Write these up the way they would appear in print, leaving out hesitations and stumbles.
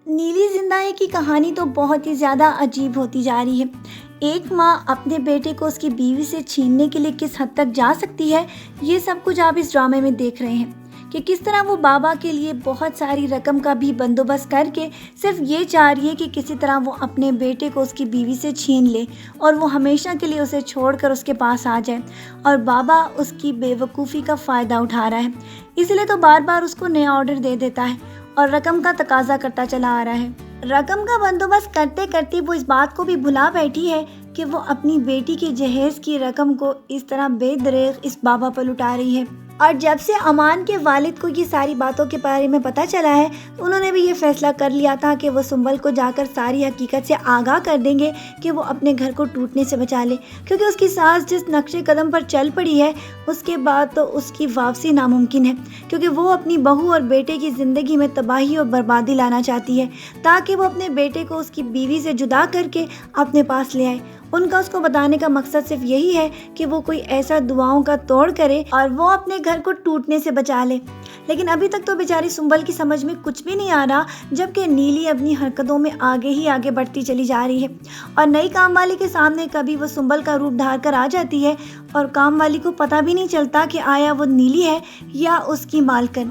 نیلی زندہ کی کہانی تو بہت ہی زیادہ عجیب ہوتی جا رہی ہے۔ ایک ماں اپنے بیٹے کو اس کی بیوی سے چھیننے کے لیے کس حد تک جا سکتی ہے، یہ سب کچھ آپ اس ڈرامے میں دیکھ رہے ہیں کہ کس طرح وہ بابا کے لیے بہت ساری رقم کا بھی بندوبست کر کے صرف یہ چاہ رہی ہے کہ کسی طرح وہ اپنے بیٹے کو اس کی بیوی سے چھین لے اور وہ ہمیشہ کے لیے اسے چھوڑ کر اس کے پاس آ جائے، اور بابا اس کی بے وقوفی کا فائدہ اٹھا رہا ہے، اس لیے تو بار بار اس کو نیا آرڈر دے دیتا ہے اور رقم کا تقاضا کرتا چلا آ رہا ہے۔ رقم کا بندوبست کرتے کرتے وہ اس بات کو بھی بھلا بیٹھی ہے کہ وہ اپنی بیٹی کے جہیز کی رقم کو اس طرح بے دریغ اس بابا پر لٹا رہی ہے۔ اور جب سے امان کے والد کو یہ ساری باتوں کے بارے میں پتہ چلا ہے، انہوں نے بھی یہ فیصلہ کر لیا تھا کہ وہ سنبل کو جا کر ساری حقیقت سے آگاہ کر دیں گے کہ وہ اپنے گھر کو ٹوٹنے سے بچا لے، کیونکہ اس کی ساس جس نقشے قدم پر چل پڑی ہے اس کے بعد تو اس کی واپسی ناممکن ہے، کیونکہ وہ اپنی بہو اور بیٹے کی زندگی میں تباہی اور بربادی لانا چاہتی ہے تاکہ وہ اپنے بیٹے کو اس کی بیوی سے جدا کر کے اپنے پاس لے آئے۔ ان کا اس کو بتانے کا مقصد صرف یہی ہے کہ وہ کوئی ایسا دعاؤں کا توڑ کرے اور وہ اپنے گھر کو ٹوٹنے سے بچا لے۔ لیکن ابھی تک تو بیچاری سنبل کی سمجھ میں کچھ بھی نہیں آ رہا، جبکہ نیلی اپنی حرکتوں میں آگے ہی آگے بڑھتی چلی جا رہی ہے اور نئی کام والی کے سامنے کبھی وہ سنبل کا روپ دھار کر آ جاتی ہے اور کام والی کو پتہ بھی نہیں چلتا کہ آیا وہ نیلی ہے یا اس کی مالکن۔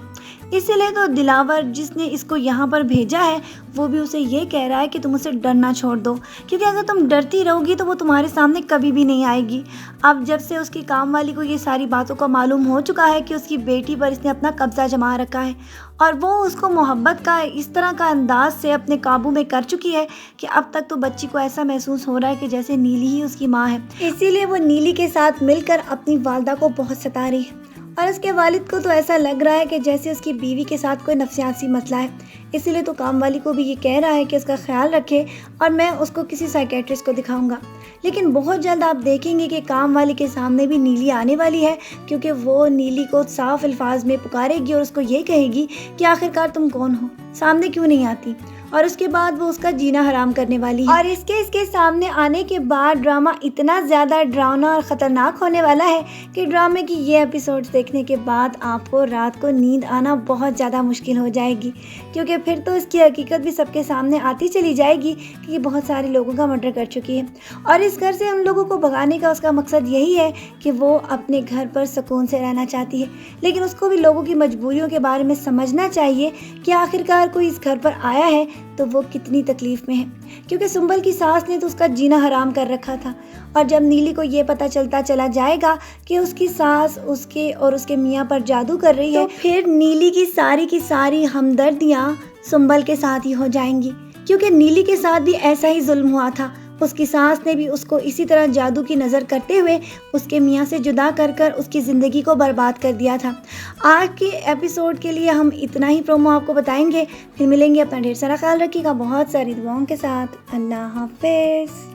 اسی لیے تو دلاور جس نے اس کو یہاں پر بھیجا ہے وہ بھی اسے یہ کہہ رہا ہے کہ تم اسے ڈرنا چھوڑ دو، کیونکہ اگر تم ڈرتی رہو گی تو وہ تمہارے سامنے کبھی بھی نہیں آئے گی۔ اب جب سے اس کی کام والی کو یہ ساری باتوں کا معلوم ہو چکا ہے کہ اس کی بیٹی پر اس نے اپنا قبضہ جما رکھا ہے اور وہ اس کو محبت کا اس طرح کا انداز سے اپنے قابو میں کر چکی ہے کہ اب تک تو بچی کو ایسا محسوس ہو رہا ہے کہ جیسے نیلی ہی اس کی ماں ہے، اسی لیے وہ نیلی کے ساتھ مل کر اپنی والدہ کو بہت ستا رہی ہے، اور اس کے والد کو تو ایسا لگ رہا ہے کہ جیسے اس کی بیوی کے ساتھ کوئی نفسیاتی مسئلہ ہے، اسی لیے تو کام والی کو بھی یہ کہہ رہا ہے کہ اس کا خیال رکھے اور میں اس کو کسی سائیکیٹرسٹ کو دکھاؤں گا۔ لیکن بہت جلد آپ دیکھیں گے کہ کام والی کے سامنے بھی نیلی آنے والی ہے، کیونکہ وہ نیلی کو صاف الفاظ میں پکارے گی اور اس کو یہ کہے گی کہ آخرکار تم کون ہو، سامنے کیوں نہیں آتی، اور اس کے بعد وہ اس کا جینا حرام کرنے والی ہے۔ اور اس کے سامنے آنے کے بعد ڈرامہ اتنا زیادہ ڈراؤنا اور خطرناک ہونے والا ہے کہ ڈرامے کی یہ ایپیسوڈز دیکھنے کے بعد آپ کو رات کو نیند آنا بہت زیادہ مشکل ہو جائے گی، کیونکہ پھر تو اس کی حقیقت بھی سب کے سامنے آتی چلی جائے گی کہ یہ بہت سارے لوگوں کا مرڈر کر چکی ہے، اور اس گھر سے ان لوگوں کو بھگانے کا اس کا مقصد یہی ہے کہ وہ اپنے گھر پر سکون سے رہنا چاہتی ہے۔ لیکن اس کو بھی لوگوں کی مجبوریوں کے بارے میں سمجھنا چاہیے کہ آخرکار کوئی اس گھر پر آیا ہے تو وہ کتنی تکلیف میں ہے، کیونکہ سنبل کی ساس نے تو اس کا جینا حرام کر رکھا تھا، اور جب نیلی کو یہ پتہ چلتا چلا جائے گا کہ اس کی ساس اس کے اور اس کے میاں پر جادو کر رہی ہے تو پھر نیلی کی ساری ہمدردیاں سنبل کے ساتھ ہی ہو جائیں گی، کیونکہ نیلی کے ساتھ بھی ایسا ہی ظلم ہوا تھا، اس کی ساس نے بھی اس کو اسی طرح جادو کی نظر کرتے ہوئے اس کے میاں سے جدا کر اس کی زندگی کو برباد کر دیا تھا۔ آج کے ایپیسوڈ کے لیے ہم اتنا ہی پرومو آپ کو بتائیں گے، پھر ملیں گے، اپنا ڈھیر سارا خیال رکھیے گا بہت ساری دعاؤں کے ساتھ۔ اللہ حافظ۔